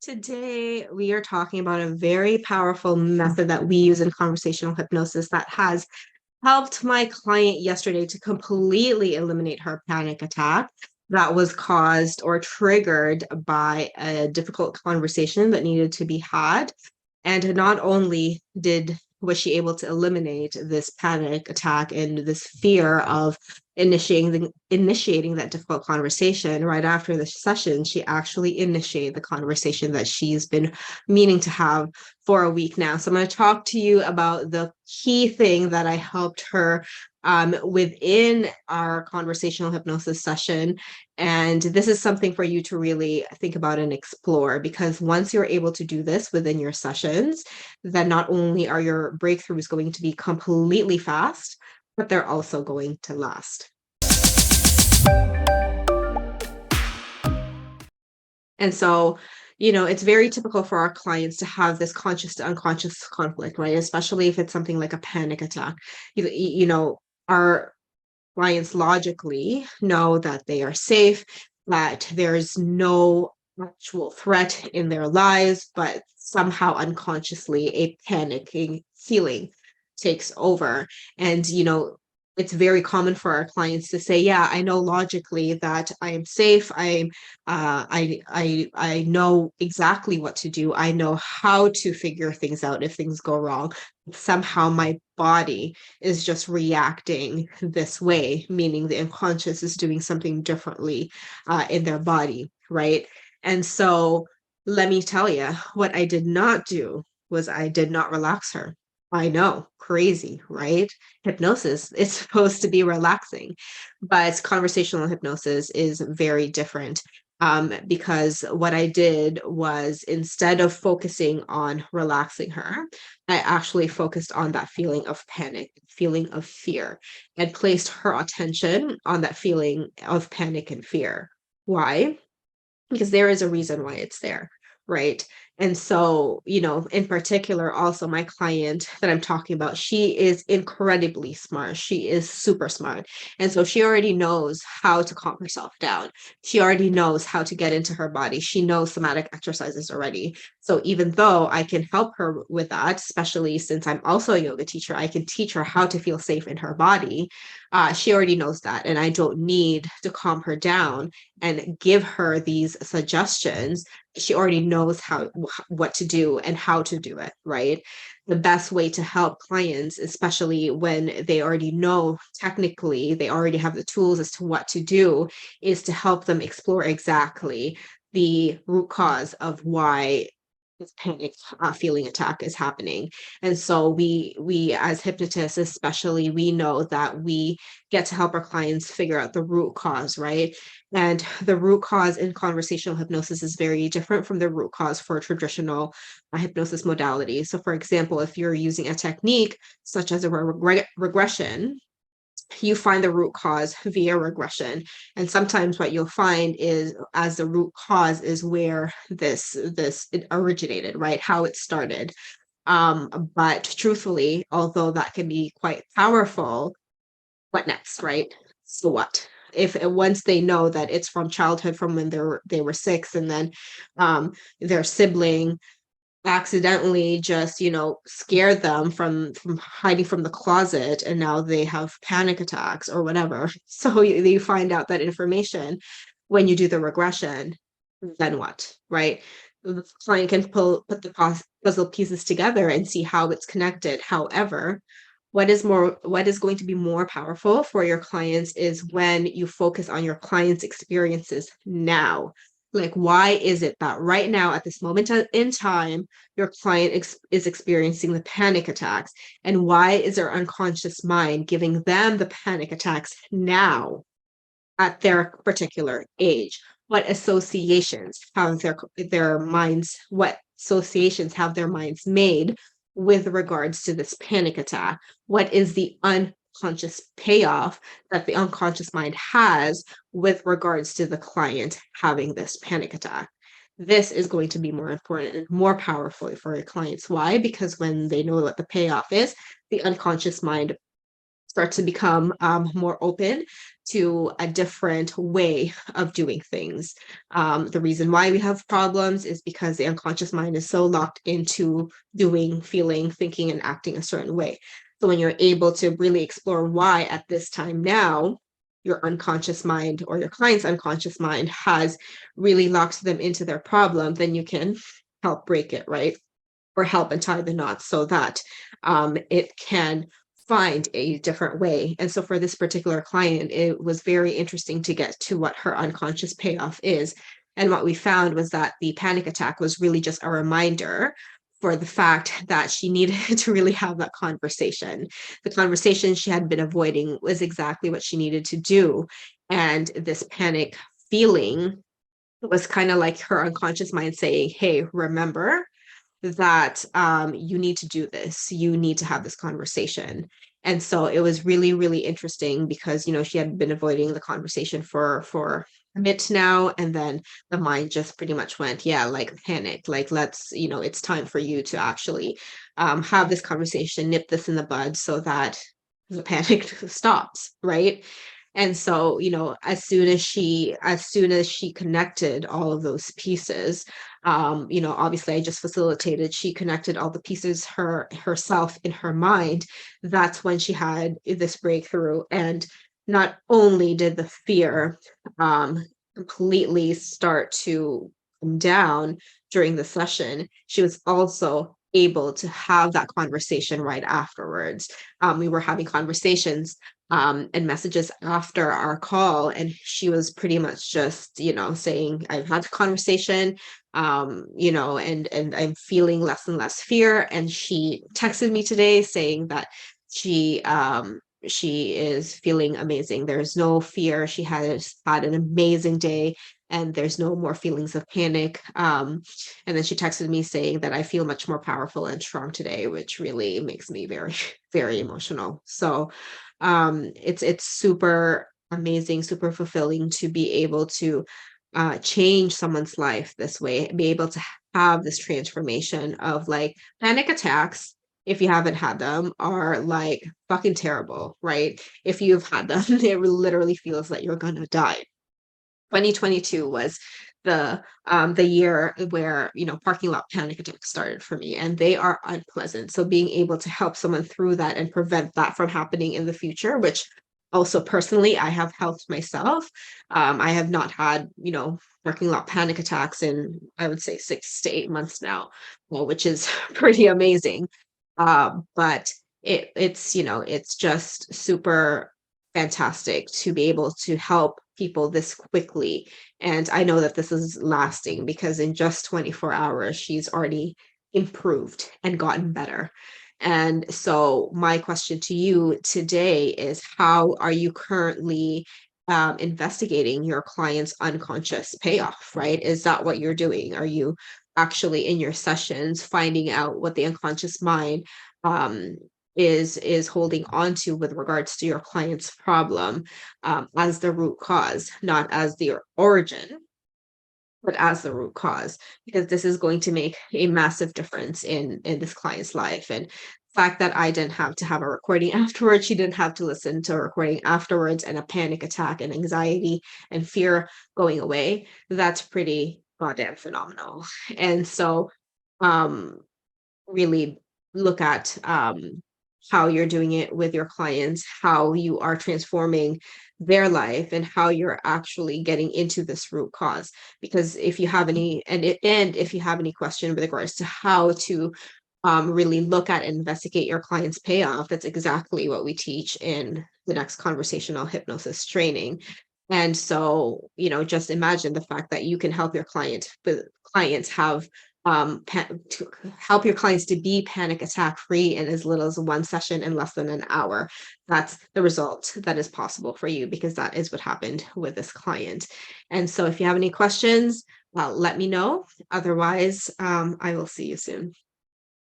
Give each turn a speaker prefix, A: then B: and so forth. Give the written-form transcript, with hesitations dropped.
A: Today, we are talking about a very powerful method that we use in conversational hypnosis that has helped my client yesterday to completely eliminate her panic attack that was caused or triggered by a difficult conversation that needed to be had. And not only did was she able to eliminate this panic attack and this fear of initiating that difficult conversation right after the session, she actually initiated the conversation that she's been meaning to have for a week now. So I'm going to talk to you about the key thing that I helped her within our conversational hypnosis session. And this is something for you to really think about and explore, because once you're able to do this within your sessions, then not only are your breakthroughs going to be completely fast, but they're also going to last. And so, it's very typical for our clients to have this conscious to unconscious conflict, right? Especially if it's something like a panic attack. Our clients logically know that they are safe, that there's no actual threat in their lives, but somehow unconsciously a panicking feeling takes over. And, it's very common for our clients to say, yeah, I know logically that I am safe. I know exactly what to do. I know how to figure things out if things go wrong. Somehow my body is just reacting this way, meaning the unconscious is doing something differently in their body, right? And so let me tell you, what I did not do was I did not relax her. I know, crazy, right? Hypnosis is supposed to be relaxing, but conversational hypnosis is very different. Because what I did was, instead of focusing on relaxing her, I actually focused on that feeling of panic, feeling of fear, and placed her attention on that feeling of panic and fear. Why? Because there is a reason why it's there, right? And so, in particular, also my client that I'm talking about, she is incredibly smart. She is super smart. And so she already knows how to calm herself down. She already knows how to get into her body. She knows somatic exercises already. So even though I can help her with that, especially since I'm also a yoga teacher, I can teach her how to feel safe in her body. She already knows that. And I don't need to calm her down and give her these suggestions. She already knows what to do and how to do it, right? The best way to help clients, especially when they already know technically, they already have the tools as to what to do, is to help them explore exactly the root cause of why this panic feeling attack is happening. And so we as hypnotists, especially, we know that we get to help our clients figure out the root cause, right? And the root cause in conversational hypnosis is very different from the root cause for traditional hypnosis modalities. So for example, if you're using a technique such as a regression, you find the root cause via regression. And sometimes what you'll find is, as the root cause is where this it originated, right? How it started. But truthfully, although that can be quite powerful, what next, right? So what? If once they know that it's from childhood, from when they were 6, and then their sibling accidentally just scared them from hiding from the closet, and now they have panic attacks or whatever. So you find out that information when you do the regression. Then what, right? The client can put the puzzle pieces together and see how it's connected. However, what is going to be more powerful for your clients is when you focus on your client's experiences now. Like, why is it that right now, at this moment in time, your client is experiencing the panic attacks? And why is their unconscious mind giving them the panic attacks now at their particular age? What associations have their minds made with regards to this panic attack? What is the unconscious payoff that the unconscious mind has with regards to the client having this panic attack? This is going to be more important and more powerful for your clients. Why? Because when they know what the payoff is, the unconscious mind start to become more open to a different way of doing things. The reason why we have problems is because the unconscious mind is so locked into doing, feeling, thinking, and acting a certain way. So when you're able to really explore why at this time now, your unconscious mind or your client's unconscious mind has really locked them into their problem, then you can help break it, right? Or help untie the knots so that it can find a different way. And so for this particular client, it was very interesting to get to what her unconscious payoff is. And what we found was that the panic attack was really just a reminder for the fact that she needed to really have that conversation. The conversation she had been avoiding was exactly what she needed to do. And this panic feeling was kind of like her unconscious mind saying, hey, remember that you need to do this, you need to have this conversation. And so it was really, really interesting because, you know, she had been avoiding the conversation for a bit now, and then the mind just pretty much went, yeah, like panic, like let's, you know, it's time for you to actually have this conversation, nip this in the bud so that the panic stops, right? And so, you know, as soon as she connected all of those pieces, you know, obviously I just facilitated, she connected all the pieces herself in her mind. That's when she had this breakthrough. And not only did the fear completely start to come down during the session, she was also able to have that conversation right afterwards. We were having conversations and messages after our call, and she was pretty much just, you know, saying, I've had the conversation, you know, and I'm feeling less and less fear. And she texted me today saying that she is feeling amazing. There's no fear. She has had an amazing day, and there's no more feelings of panic. And then she texted me saying that I feel much more powerful and strong today, which really makes me very, very emotional. So it's super amazing, super fulfilling to be able to change someone's life this way, be able to have this transformation of like panic attacks. If you haven't had them, are like fucking terrible, right? If you've had them, it literally feels like you're gonna die. 2022 was the year where, you know, parking lot panic attacks started for me, and they are unpleasant. So being able to help someone through that and prevent that from happening in the future, which also personally I have helped myself. I have not had, you know, parking lot panic attacks in, I would say, 6 to 8 months now, well, which is pretty amazing. But it's, you know, it's just super fantastic to be able to help people this quickly. And I know that this is lasting because in just 24 hours, she's already improved and gotten better. And so, my question to you today is, how are you currently investigating your client's unconscious payoff, right? Is that what you're doing? Are you actually in your sessions finding out what the unconscious mind um, is holding on to with regards to your client's problem as the root cause, not as the origin, but as the root cause, because this is going to make a massive difference in this client's life. And the fact that I didn't have to have a recording afterwards, she didn't have to listen to a recording afterwards, and a panic attack and anxiety and fear going away, that's pretty goddamn phenomenal. And so um really look at how you're doing it with your clients, how you are transforming their life, and how you're actually getting into this root cause. Because if you have any, and if you have any question with regards to how to really look at and investigate your client's payoff, that's exactly what we teach in the next conversational hypnosis training. And so, you know, just imagine the fact that you can help your clients have to help your clients to be panic attack free in as little as one session in less than an hour. That's the result that is possible for you, because that is what happened with this client. And so if you have any questions, let me know. Otherwise, I will see you soon.